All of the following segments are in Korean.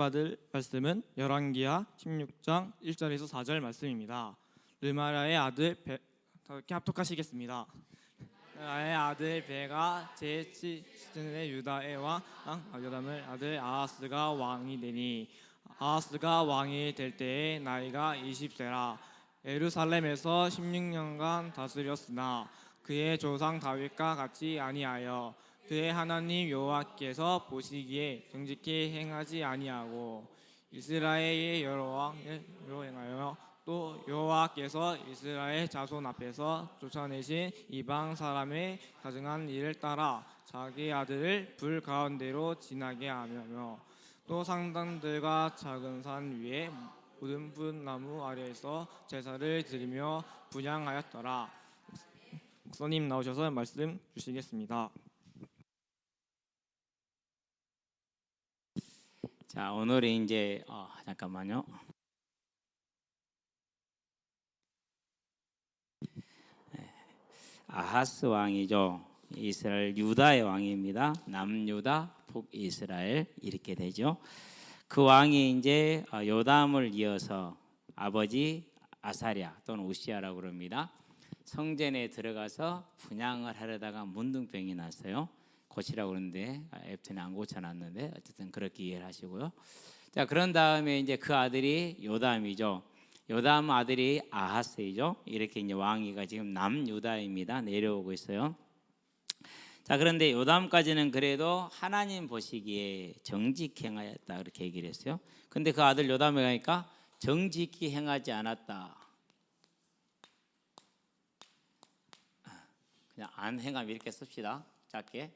받을 말씀은 열왕기하 16장 1절에서 4절 말씀입니다. 르마야의 아들 이렇게 합독하시겠습니다. 르마야의 아들 베가 제7년에 유다의 왕 요담을 아들 아하스가 왕이 되니 아하스가 왕이 될 때에 나이가 20세라. 예루살렘에서 16년간 다스렸으나 그의 조상 다윗과 같이 아니하여 그의 하나님 여호와께서 보시기에 정직히 행하지 아니하고 이스라엘의 여러 왕으로 행하여 또 여호와께서 이스라엘 자손 앞에서 쫓아내신 이방 사람의 가증한 일을 따라 자기 아들을 불 가운데로 지나게 하며 또 상단들과 작은 산 위에 모든 붓나무 아래에서 제사를 드리며 분향하였더라. 목사님 나오셔서 말씀 주시겠습니다. 자, 오늘은 이제 잠깐만요. 아하스 왕이죠. 이스라엘 유다의 왕입니다. 남유다, 북이스라엘 이렇게 되죠. 그 왕이 이제 요담을 이어서 아버지 아사랴 또는 우시아라고 그럽니다. 성전에 들어가서 분향을 하려다가 문둥병이 났어요. 고치라고 그러는데 앱튼이 안 고쳐놨는데 어쨌든 그렇게 이해를 하시고요. 자, 그런 다음에 이제 그 아들이 요담이죠. 요담 아들이 아하스이죠. 이렇게 이제 왕위가 지금 남유다입니다. 내려오고 있어요. 자, 그런데 요담까지는 그래도 하나님 보시기에 정직히 행하였다 그렇게 얘기를 했어요. 근데 그 아들 요담에 가니까 정직히 행하지 않았다. 그냥 안 행함 이렇게 씁시다. 짧게.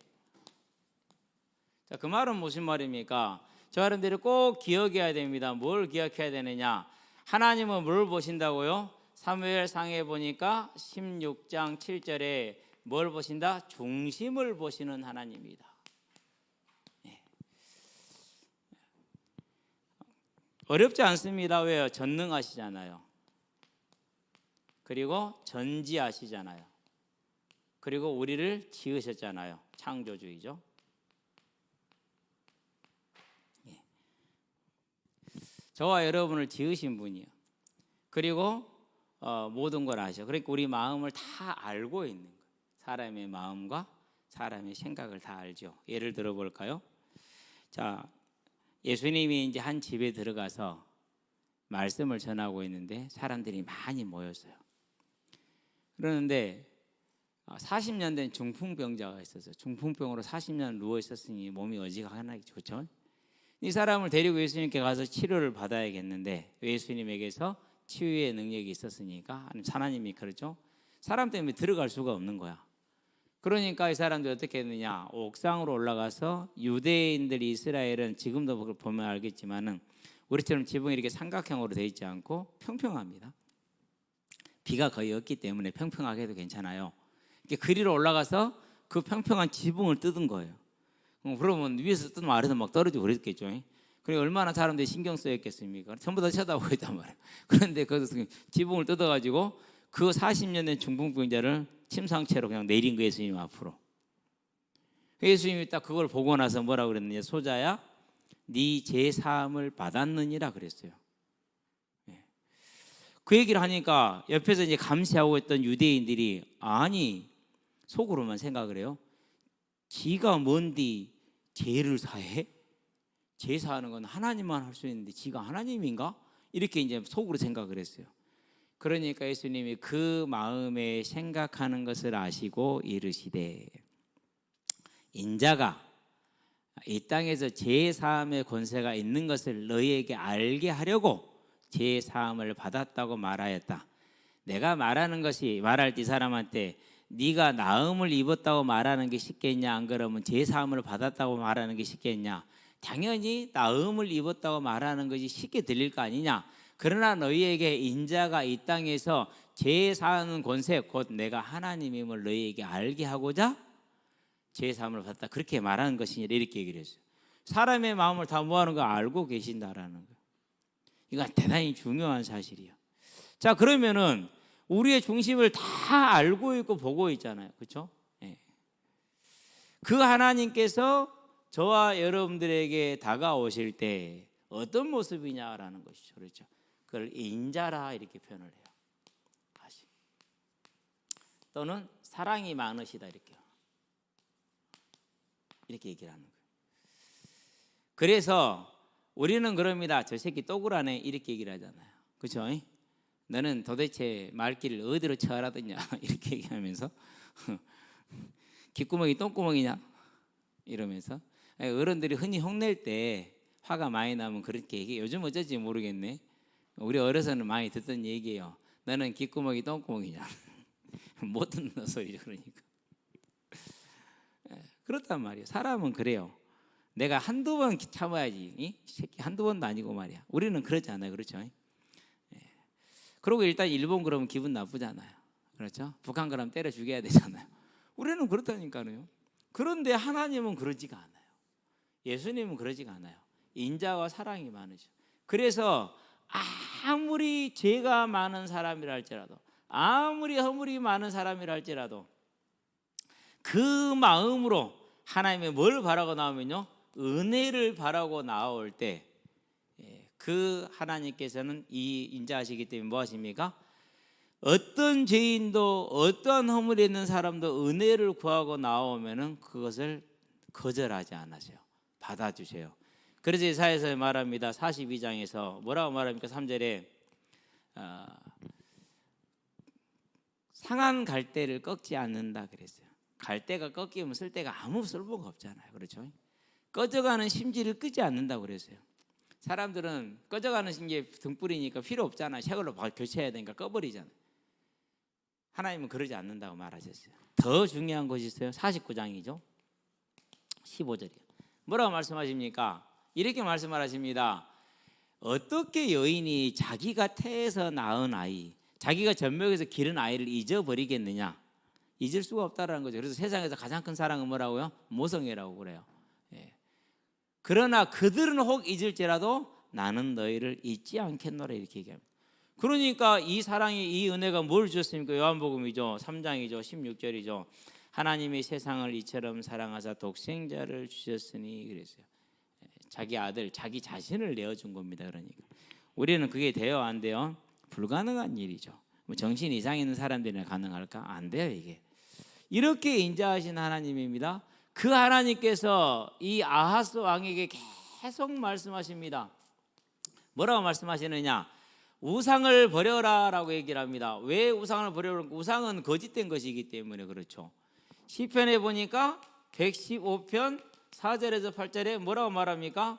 자, 그 말은 무슨 말입니까? 저 여러분들이 꼭 기억해야 됩니다. 뭘 기억해야 되느냐? 하나님은 뭘 보신다고요? 사무엘상에 보니까 16장 7절에 뭘 보신다? 중심을 보시는 하나님이다. 네. 어렵지 않습니다. 왜요? 전능하시잖아요. 그리고 전지하시잖아요. 그리고 우리를 지으셨잖아요. 창조주의죠. 저와 여러분을 지으신 분이요. 그리고 모든 걸 아셔. 그러니까 우리 마음을 다 알고 있는 거예요. 사람의 마음과 사람의 생각을 다 알죠. 예를 들어 볼까요? 자, 예수님이 이제 한 집에 들어가서 말씀을 전하고 있는데 사람들이 많이 모였어요. 그러는데 40년 된 중풍병자가 있었어요. 중풍병으로 40년 누워 있었으니 몸이 어지간하게 좋죠. 이 사람을 데리고 예수님께 가서 치료를 받아야겠는데 예수님에게서 치유의 능력이 있었으니까 하나님이 그렇죠. 사람 때문에 들어갈 수가 없는 거야. 그러니까 이 사람들이 어떻게 했느냐? 옥상으로 올라가서 유대인들이 이스라엘은 지금도 그걸 보면 알겠지만은 우리처럼 지붕이 이렇게 삼각형으로 되어 있지 않고 평평합니다. 비가 거의 없기 때문에 평평하게 해도 괜찮아요. 이렇게 그리로 올라가서 그 평평한 지붕을 뜯은 거예요. 그러면 위에서 뜯으면 아래서 막 떨어지고 그랬겠죠. 그래 얼마나 사람들이 신경 쓰였겠습니까? 전부 다 쳐다보고 있단 말이에요. 그런데 거기서 지붕을 뜯어가지고 그 40년 된 중풍병자를 침상채로 그냥 내린 거예요. 예수님 앞으로. 예수님이 딱 그걸 보고 나서 뭐라고 그랬느냐? 소자야, 네 죄사함을 받았느니라 그랬어요. 그 얘기를 하니까 옆에서 이제 감시하고 있던 유대인들이 아니 속으로만 생각을 해요. 지가 뭔디 죄를 사해? 죄 사하는 건 하나님만 할 수 있는데 지가 하나님인가? 이렇게 이제 속으로 생각을 했어요. 그러니까 예수님이 그 마음에 생각하는 것을 아시고 이르시되 인자가 이 땅에서 죄 사함의 권세가 있는 것을 너희에게 알게 하려고 죄 사함을 받았다고 말하였다. 내가 말하는 것이 말할 때 사람한테 네가 나음을 입었다고 말하는 게 쉽겠냐? 안 그러면 죄 사함을 받았다고 말하는 게 쉽겠냐? 당연히 나음을 입었다고 말하는 것이 쉽게 들릴 거 아니냐? 그러나 너희에게 인자가 이 땅에서 죄 사하는 권세 곧 내가 하나님임을 너희에게 알게 하고자 죄 사함을 받았다. 그렇게 말하는 것이냐? 이렇게 얘기를 했어요. 사람의 마음을 다 뭐하는 거 알고 계신다라는 거예요. 이건 대단히 중요한 사실이에요. 자, 그러면은 우리의 중심을 다 알고 있고 보고 있잖아요. 그렇죠? 네. 그 하나님께서 저와 여러분들에게 다가오실 때 어떤 모습이냐라는 것이죠. 그렇죠. 그걸 인자라 이렇게 표현을 해요. 다시. 또는 사랑이 많으시다 이렇게 얘기를 하는 거예요. 그래서 우리는 그럽니다. 저 새끼 또구라네 이렇게 얘기를 하잖아요. 그렇죠? 너는 도대체 말귀를 어디로 쳐알아듣냐 이렇게 얘기하면서 귓구멍이 똥구멍이냐 이러면서 어른들이 흔히 혼낼 때 화가 많이 나면 그렇게 얘기해요. 요즘 어쩔지 모르겠네. 우리 어려서는 많이 듣던 얘기예요. 너는 귓구멍이 똥구멍이냐 못 듣는 소리죠. 그러니까 그렇단 말이에요. 사람은 그래요. 내가 한두 번 참아야지. 이 새끼 한두 번도 아니고 말이야. 우리는 그렇지 않아요. 그렇죠? 그리고 일단 일본 그러면 기분 나쁘잖아요. 그렇죠? 북한 그러면 때려 죽여야 되잖아요. 우리는 그렇다니까요. 그런데 하나님은 그러지가 않아요. 예수님은 그러지가 않아요. 인자와 사랑이 많으죠. 그래서 아무리 죄가 많은 사람이라 할지라도, 아무리 허물이 많은 사람이라 할지라도 그 마음으로 하나님의 뭘 바라고 나오면요, 은혜를 바라고 나올 때 그 하나님께서는 이 인자하시기 때문에 뭐 하십니까? 어떤 죄인도 어떠한 허물이 있는 사람도 은혜를 구하고 나오면은 그것을 거절하지 않으세요. 받아주세요. 그래서 이사야서 말합니다. 42장에서 뭐라고 말합니까? 3절에 상한 갈대를 꺾지 않는다 그랬어요. 갈대가 꺾이면 쓸 데가 아무 쓸모가 없잖아요. 그렇죠? 꺼져가는 심지를 끄지 않는다고 그랬어요. 사람들은 꺼져가는 심지에 등불이니까 필요 없잖아요. 새 걸로 교체해야 되니까 꺼버리잖아요. 하나님은 그러지 않는다고 말하셨어요. 더 중요한 것이 있어요. 49장이죠. 15절이요. 뭐라고 말씀하십니까? 이렇게 말씀을 하십니다. 어떻게 여인이 자기가 태에서 낳은 아이, 자기가 젖먹여서 기른 아이를 잊어버리겠느냐? 잊을 수가 없다라는 거죠. 그래서 세상에서 가장 큰 사랑은 뭐라고요? 모성애라고 그래요. 그러나 그들은 혹 잊을지라도 나는 너희를 잊지 않겠노라 이렇게 얘기합니다. 그러니까 이 사랑이, 이 은혜가 뭘 주셨습니까? 요한복음이죠. 3장이죠. 16절이죠. 하나님이 세상을 이처럼 사랑하사 독생자를 주셨으니 그랬어요. 자기 아들, 자기 자신을 내어준 겁니다. 그러니까 우리는 그게 돼요, 안 돼요? 불가능한 일이죠. 뭐 정신 이상 있는 사람들이나 가능할까? 안 돼요, 이게. 이렇게 인자하신 하나님입니다. 그 하나님께서 이 아하스 왕에게 계속 말씀하십니다. 뭐라고 말씀하시느냐? 우상을 버려라라고 얘기를 합니다. 왜 우상을 버려라? 우상은 거짓된 것이기 때문에 그렇죠. 시편에 보니까 115편 4절에서 8절에 뭐라고 말합니까?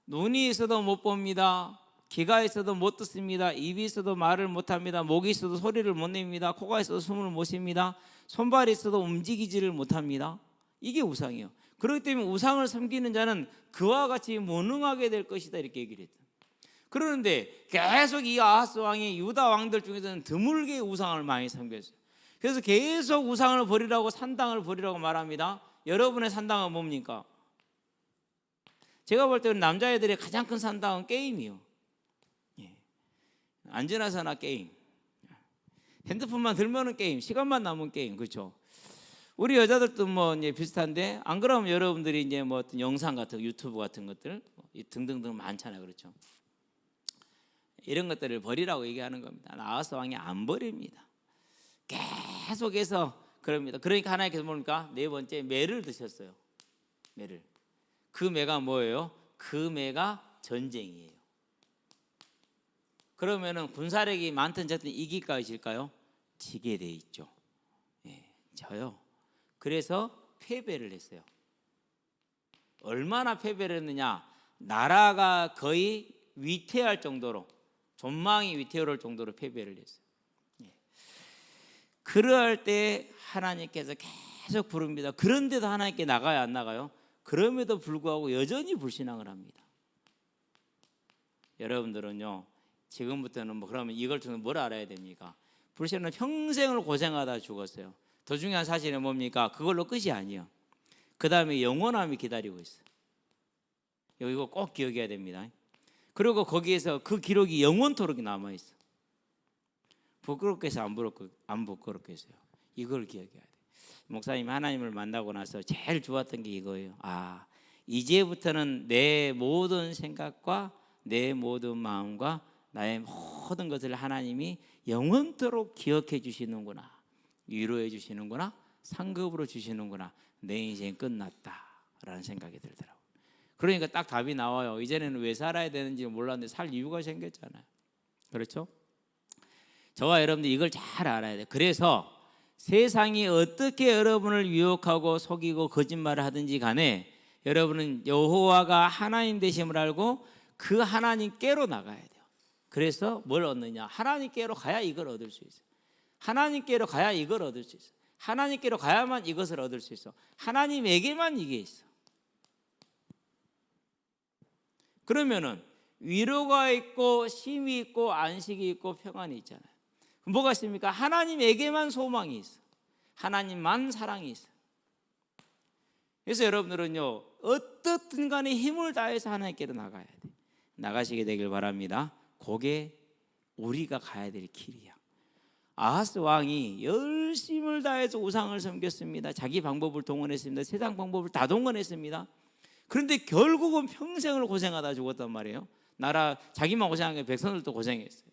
눈이 있어도 못 봅니다. 귀가 있어도 못 듣습니다. 입이 있어도 말을 못합니다. 목이 있어도 소리를 못 냅니다. 코가 있어도 숨을 못 쉽니다. 손발이 있어도 움직이지를 못합니다. 이게 우상이에요. 그렇기 때문에 우상을 섬기는 자는 그와 같이 무능하게 될 것이다 이렇게 얘기를 했다. 그러는데 계속 이 아하스 왕이 유다 왕들 중에서는 드물게 우상을 많이 섬겼어요. 그래서 계속 우상을 버리라고, 산당을 버리라고 말합니다. 여러분의 산당은 뭡니까? 제가 볼 때는 남자애들의 가장 큰 산당은 게임이요. 안전하사나 게임. 핸드폰만 들면은 게임, 시간만 남은 게임, 그렇죠? 우리 여자들도 뭐 이제 비슷한데, 안 그러면 여러분들이 이제 뭐 어떤 영상 같은 거, 유튜브 같은 것들 등등등 많잖아요, 그렇죠? 이런 것들을 버리라고 얘기하는 겁니다. 아하스 왕이 안 버립니다. 계속해서 그럽니다. 그러니까 하나님께서 뭡니까? 네 번째 매를 드셨어요. 매를. 그 매가 뭐예요? 그 매가 전쟁이에요. 그러면은 군사력이 많든 적든 이길까요, 질까요? 지게 돼 있죠. 져요. 그래서 패배를 했어요. 얼마나 패배를 했느냐? 나라가 거의 위태할 정도로, 전망이 위태할 정도로 패배를 했어요. 그럴 때 하나님께서 계속 부릅니다. 그런데도 하나님께 나가요, 안 나가요? 그럼에도 불구하고 여전히 불신앙을 합니다. 여러분들은요, 지금부터는 뭐 그러면 이걸 통해 뭘 알아야 됩니까? 불신은 평생을 고생하다 죽었어요. 더 중요한 사실은 뭡니까? 그걸로 끝이 아니에요. 그 다음에 영원함이 기다리고 있어요. 이거 꼭 기억해야 됩니다. 그리고 거기에서 그 기록이 영원토록 남아있어. 부끄럽게 해서 안 부끄럽게 해서요. 이걸 기억해야 돼. 목사님 하나님을 만나고 나서 제일 좋았던 게 이거예요. 이제부터는 내 모든 생각과 내 모든 마음과 나의 모든 것을 하나님이 영원토록 기억해 주시는구나, 위로해 주시는구나, 상급으로 주시는구나. 내 인생 끝났다라는 생각이 들더라고요. 그러니까 딱 답이 나와요. 이제는 왜 살아야 되는지 몰랐는데 살 이유가 생겼잖아요. 그렇죠? 저와 여러분들 이걸 잘 알아야 돼요. 그래서 세상이 어떻게 여러분을 유혹하고 속이고 거짓말을 하든지 간에 여러분은 여호와가 하나님 되심을 알고 그 하나님께로 나가야 돼요. 그래서 뭘 얻느냐? 하나님께로 가야 이걸 얻을 수 있어요. 하나님께로 가야 이걸 얻을 수 있어요. 하나님께로 가야만 이것을 얻을 수 있어. 하나님에게만 이게 있어. 그러면은 위로가 있고 쉼이 있고 안식이 있고 평안이 있잖아요. 뭐가 있습니까? 하나님에게만 소망이 있어. 하나님만 사랑이 있어. 그래서 여러분들은요, 어떻든 간에 힘을 다해서 하나님께로 나가야 돼. 나가시게 되길 바랍니다. 그게 우리가 가야 될 길이야. 아하스 왕이 열심을 다해서 우상을 섬겼습니다. 자기 방법을 동원했습니다. 세상 방법을 다 동원했습니다. 그런데 결국은 평생을 고생하다 죽었단 말이에요. 나라 자기만 고생한 게 백성들도 고생했어요.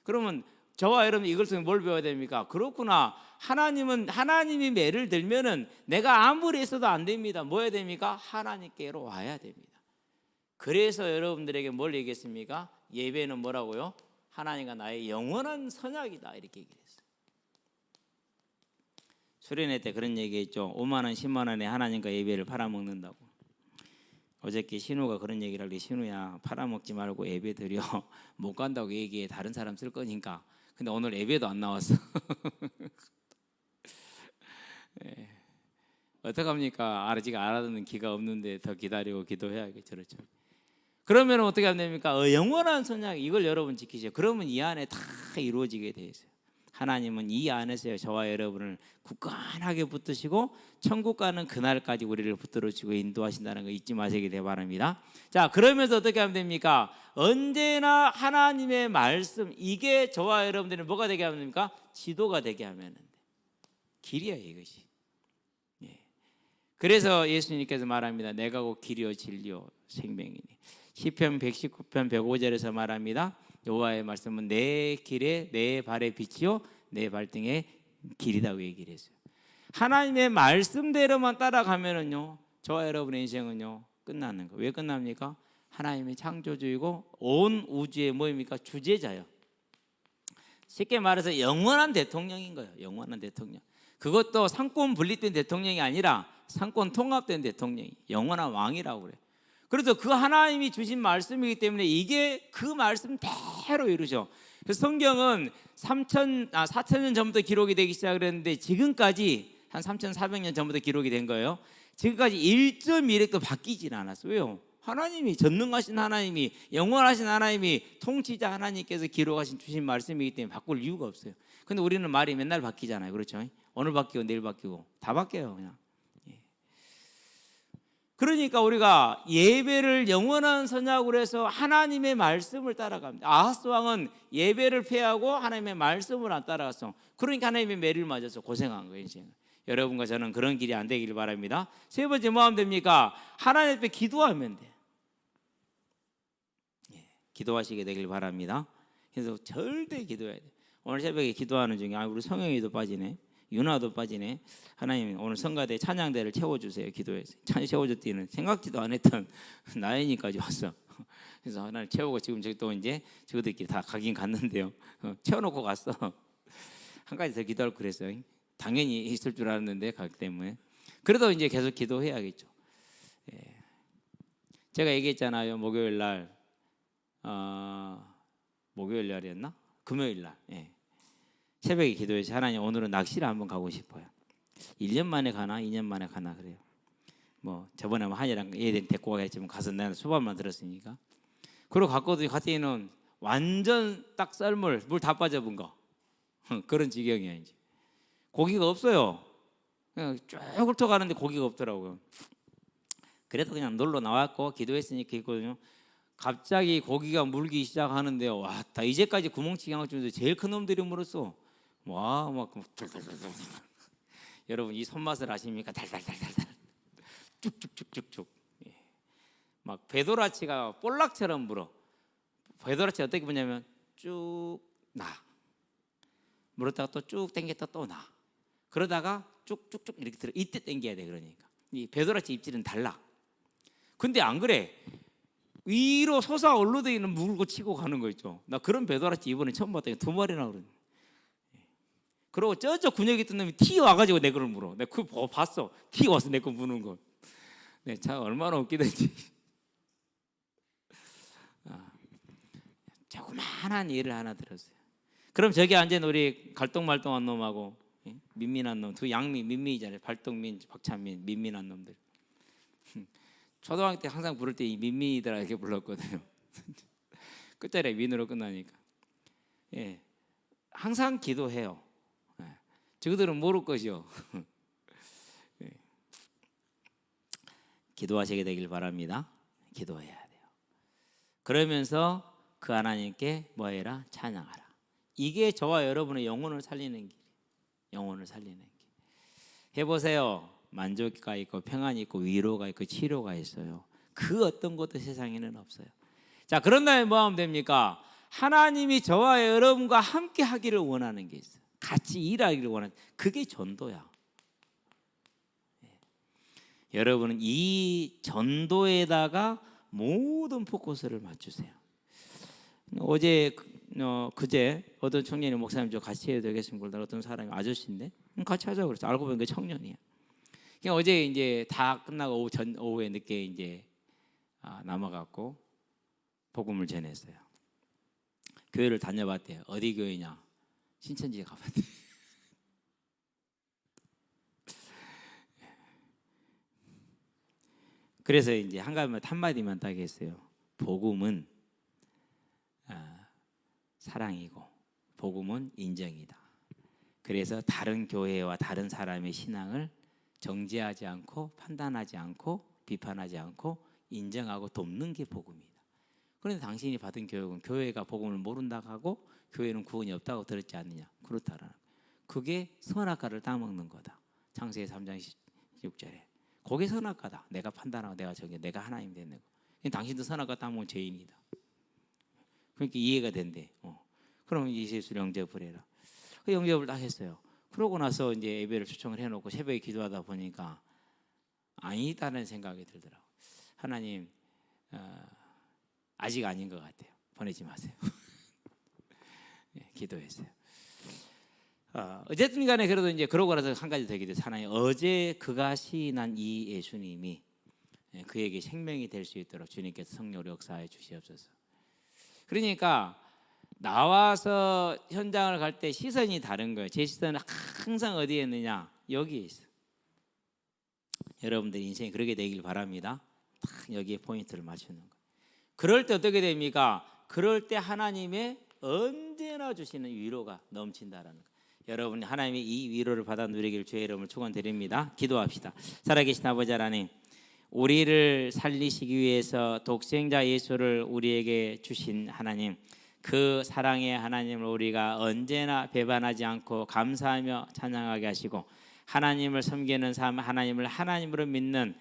그러면 저와 여러분 이걸 통해 뭘 배워야 됩니까? 그렇구나. 하나님은 하나님이 매를 들면은 내가 아무리 했어도 안 됩니다. 뭐 해야 됩니까? 하나님께로 와야 됩니다. 그래서 여러분들에게 뭘 얘기했습니까? 예배는 뭐라고요? 하나님과 나의 영원한 선약이다 이렇게 얘기했어요. 수련회 때 그런 얘기했죠. 5만 원, 10만 원에 하나님과 예배를 팔아먹는다고. 어저께 신우가 그런 얘기를 하길래 신우야 팔아먹지 말고 예배 드려. 못 간다고 얘기해. 다른 사람 쓸 거니까. 근데 오늘 예배도 안 나왔어. 네. 어떡합니까? 아직 알아듣는 기가 없는데 더 기다리고 기도해야겠죠. 그렇죠? 그러면 어떻게 하면 됩니까? 영원한 선약 이걸 여러분 지키죠. 그러면 이 안에 다 이루어지게 돼 있어요. 하나님은 이 안에서 저와 여러분을 굳건하게 붙드시고 천국 가는 그날까지 우리를 붙들어주고 인도하신다는 거 잊지 마시기 바랍니다. 자, 그러면서 어떻게 하면 됩니까? 언제나 하나님의 말씀 이게 저와 여러분들은 뭐가 되게 하면 됩니까? 지도가 되게 하면 돼. 길이야 이것이. 예. 그래서 예수님께서 말합니다. 내가 곧 길이요 진리요 생명이니. 시편 119편 105절에서 말합니다. 여호와의 말씀은 내 길에 내 발의 빛이요 내 발등의 길이다고 얘기를 했어요. 하나님의 말씀대로만 따라가면은요 저와 여러분의 인생은요 끝나는 거예요. 왜 끝납니까? 하나님의 창조주이고 온 우주의 뭐입니까? 주제자요. 쉽게 말해서 영원한 대통령인 거예요. 영원한 대통령. 그것도 상권 분립된 대통령이 아니라 상권 통합된 대통령이 영원한 왕이라고 그래요. 그래서 그 하나님이 주신 말씀이기 때문에 이게 그 말씀대로 이루죠. 그래서 성경은 4,000년 전부터 기록이 되기 시작을 했는데 지금까지 한 3,400년 전부터 기록이 된 거예요. 지금까지 1.1획도 바뀌질 않았어요. 왜요? 하나님이 전능하신 하나님이 영원하신 하나님이 통치자 하나님께서 기록하신 주신 말씀이기 때문에 바꿀 이유가 없어요. 근데 우리는 말이 맨날 바뀌잖아요. 그렇죠? 오늘 바뀌고 내일 바뀌고 다 바뀌어요 그냥. 그러니까 우리가 예배를 영원한 선약으로 해서 하나님의 말씀을 따라갑니다. 아하스 왕은 예배를 폐하고 하나님의 말씀을 안 따라갔어. 그러니까 하나님의 매를 맞아서 고생한 거예요 인생은. 여러분과 저는 그런 길이 안 되길 바랍니다. 세 번째 뭐 하면 됩니까? 하나님 앞에 기도하면 돼. 기도하시게 되길 바랍니다. 그래서 절대 기도해야 돼. 오늘 새벽에 기도하는 중에 우리 성영이도 빠지네. 윤아도 빠지네. 하나님 오늘 성가대 찬양대를 채워주세요. 기도해서 채워줬더니 생각지도 안 했던 나연이까지 왔어. 그래서 하나님 채우고 지금 저기 또 이제 저들끼리 다 가긴 갔는데요. 채워놓고 갔어. 한 가지 더 기도할 그랬어요. 당연히 있을 줄 알았는데 가기 때문에. 그래도 이제 계속 기도해야겠죠. 예. 제가 얘기했잖아요. 목요일 날 목요일 날이었나? 금요일 날. 예. 새벽에 기도해서 하나님 오늘은 낚시를 한번 가고 싶어요. 1년 만에 가나 2년 만에 가나 그래요. 뭐 저번에 한이랑 얘 데리고 가겠지만 가서 나는 수박만 들었으니까. 그리고 갔거든요. 갔더니는 완전 딱 썰물 물 다 빠져본 거 그런 지경이야 이제. 고기가 없어요. 그냥 쭉 훑어가는데 고기가 없더라고요. 그래도 그냥 놀러 나왔고 기도했으니까 있거든요. 갑자기 고기가 물기 시작하는데요. 와, 다 이제까지 구멍치기 한 것 중에서 제일 큰 놈들이 물었어. 와, 막 여러분 이 손맛을 아십니까? 달달달달달, 쭉쭉쭉쭉쭉. 막 배도라치가 볼락처럼 물어. 배도라치 어떻게 보냐면 쭉 나. 물었다가 또 쭉 당겼다 또 나. 그러다가 쭉쭉쭉 이렇게 들어. 이때 당겨야 돼. 그러니까 이 배도라치 입질은 달라. 근데 안 그래. 위로 솟아올라져 있는 물고 치고 가는 거 있죠. 나 그런 배도라치 이번에 처음 봤더니 2마리나 그러네. 그리고 저쪽 근육이 뜬 놈이 튀어와가지고 내 거를 물어. 내가 그거 봤어. 튀어와서 내 거 무는 거. 네, 참 얼마나 웃기든지. 조그만한 예를 하나 들었어요. 그럼 저기 앉은 우리 갈똥말똥한 놈하고 민민한 놈, 두 양미 민민이잖아요. 발동민, 박찬민, 민민한 놈들. 초등학교 때 항상 부를 때 이 민민이더라 이렇게 불렀거든요. 끝자리에 민으로 끝나니까. 예, 항상 기도해요. 예, 저들은 모를 것이요. 예. 기도하시게 되길 바랍니다. 기도해야 돼요. 그러면서 그 하나님께 뭐해라? 찬양하라. 이게 저와 여러분의 영혼을 살리는 길. 영혼을 살리는 길. 해보세요. 만족가 있고 평안이 있고 위로가 있고 치료가 있어요. 그 어떤 것도 세상에는 없어요. 자, 그런 다음에 뭐 하면 됩니까? 하나님이 저와 여러분과 함께 하기를 원하는 게 있어요. 같이 일하기를 원하는, 그게 전도야. 여러분은 이 전도에다가 모든 포커스를 맞추세요. 어제 그제 어떤 청년이 목사님 저 같이 해도 되겠습니까? 그러더니 어떤 사람이 아저씨인데 같이 하자고 그랬어. 알고 보니까 청년이야. 그냥 어제 이제 다 끝나고 오후에 늦게 이제 남아갖고 복음을 전했어요. 교회를 다녀봤대요. 어디 교회냐? 신천지에 가봤대. 그래서 이제 한마디만 딱 했어요. 복음은 사랑이고 복음은 인정이다. 그래서 다른 교회와 다른 사람의 신앙을 정죄하지 않고 판단하지 않고 비판하지 않고 인정하고 돕는 게 복음이다. 그런데 당신이 받은 교육은 교회가 복음을 모른다고 하고 교회는 구원이 없다고 들었지 않느냐? 그렇다라는 거예요. 그게 선악과를 따먹는 거다. 창세기 3장 16절에 그게 선악과다. 내가 판단하고 내가 정해 내가 하나님 되는 거. 당신도 선악과 따먹은 죄인이다. 그러니까 이해가 된대. 그럼 이 예수를 영접을 해라. 그 영접을 딱 했어요. 그러고 나서 이제 예배를 초청을 해놓고 새벽에 기도하다 보니까 아니다는 생각이 들더라고. 하나님 아직 아닌 것 같아요. 보내지 마세요. 네, 기도했어요. 어쨌든 간에 그래도 이제 그러고 나서 한 가지 더 기도했어요. 하나님 어제 그가 시인한 이 예수님이 그에게 생명이 될 수 있도록 주님께서 성령으로 역사해 주시옵소서. 그러니까 나와서 현장을 갈 때 시선이 다른 거예요. 제 시선은 항상 어디에 있느냐? 여기에 있어. 여러분들 인생이 그렇게 되길 바랍니다. 딱 여기에 포인트를 맞추는 거예요. 그럴 때 어떻게 됩니까? 그럴 때 하나님의 언제나 주시는 위로가 넘친다라는 거예요. 여러분 하나님의 이 위로를 받아 누리길 주의 이름으로 축원드립니다. 기도합시다. 살아계신 아버지 하나님, 우리를 살리시기 위해서 독생자 예수를 우리에게 주신 하나님, 그 사랑의 하나님을 우리가 언제나 배반하지 않고 감사하며 찬양하게 하시고 하나님을 섬기는 삶, 하나님을 하나님으로 믿는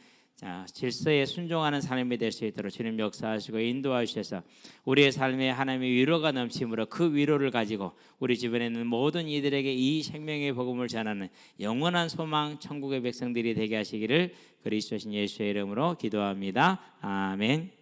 질서에 순종하는 삶이 될 수 있도록 주님 역사하시고 인도하셔서 우리의 삶에 하나님의 위로가 넘침으로 그 위로를 가지고 우리 주변에 있는 모든 이들에게 이 생명의 복음을 전하는 영원한 소망 천국의 백성들이 되게 하시기를 그리스도신 예수의 이름으로 기도합니다. 아멘.